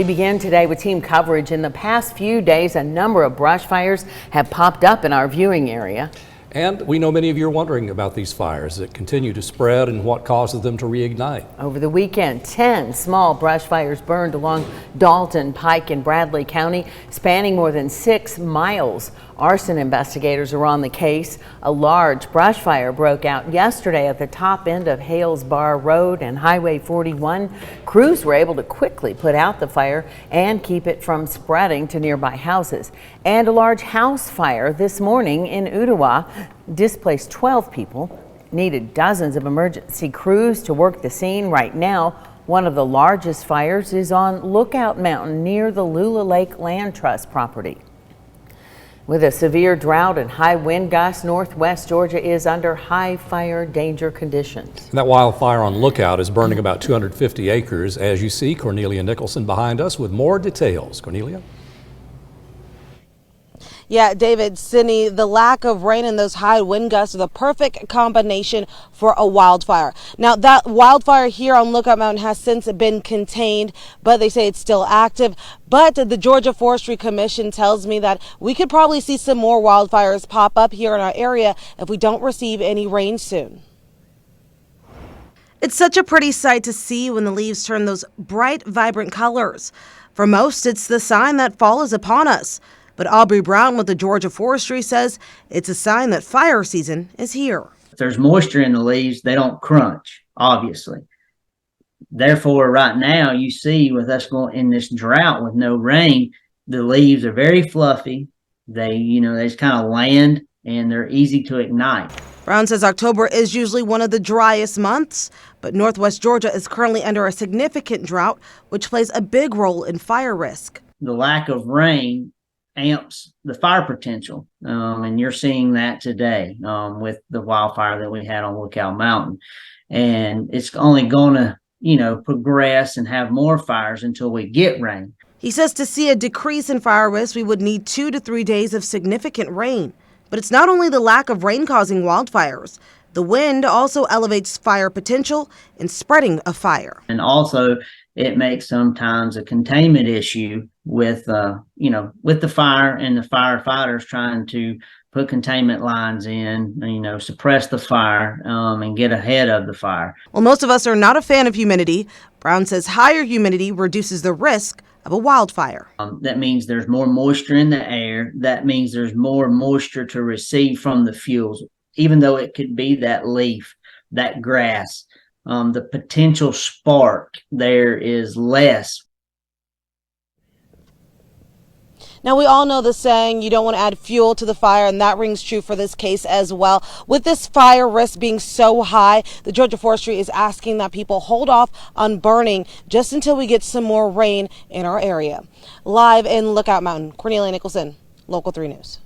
We begin today with team coverage. In the past few days, a number of brush fires have popped up in our viewing area. And we know many of you are wondering about these fires that continue to spread and what causes them to reignite. Over the weekend, 10 small brush fires burned along Dalton, Pike, and Bradley County, spanning more than 6 miles. Arson investigators are on the case. A large brush fire broke out yesterday at the top end of Hales Bar Road and Highway 41. Crews were able to quickly put out the fire and keep it from spreading to nearby houses. And a large house fire this morning in Ottawa displaced 12 people, needed dozens of emergency crews to work the scene. Right now, one of the largest fires is on Lookout Mountain near the Lula Lake Land Trust property. With a severe drought and high wind gusts, northwest Georgia is under high fire danger conditions. And that wildfire on Lookout is burning about 250 acres. As you see, Cornelia Nicholson behind us with more details. Cornelia? Yeah, David, Cindy, the lack of rain and those high wind gusts are the perfect combination for a wildfire. Now, that wildfire here on Lookout Mountain has since been contained, but they say it's still active. But the Georgia Forestry Commission tells me that we could probably see some more wildfires pop up here in our area if we don't receive any rain soon. It's such a pretty sight to see when the leaves turn those bright, vibrant colors. For most, it's the sign that fall is upon us. But Aubrey Brown with the Georgia Forestry says it's a sign that fire season is here. If there's moisture in the leaves, they don't crunch, obviously. Therefore, right now, you see with us going in this drought with no rain, the leaves are very fluffy. They just kind of land and they're easy to ignite. Brown says October is usually one of the driest months, but northwest Georgia is currently under a significant drought, which plays a big role in fire risk. The lack of rain amps the fire potential, and you're seeing that today with the wildfire that we had on Lookout Mountain. And it's only going to progress and have more fires until we get rain. He says to see a decrease in fire risk, we would need 2 to 3 days of significant rain. But it's not only the lack of rain causing wildfires. The wind also elevates fire potential and spreading of fire. And also it makes sometimes a containment issue with with the fire and the firefighters trying to put containment lines in, suppress the fire and get ahead of the fire. Well, most of us are not a fan of humidity. Brown says higher humidity reduces the risk of a wildfire. That means there's more moisture in the air. That means there's more moisture to receive from the fuels, even though it could be that leaf, that grass. The potential spark there is less. Now, we all know the saying, you don't want to add fuel to the fire, and that rings true for this case as well. With this fire risk being so high, the Georgia Forestry is asking that people hold off on burning just until we get some more rain in our area. Live in Lookout Mountain, Cornelia Nicholson, Local 3 News.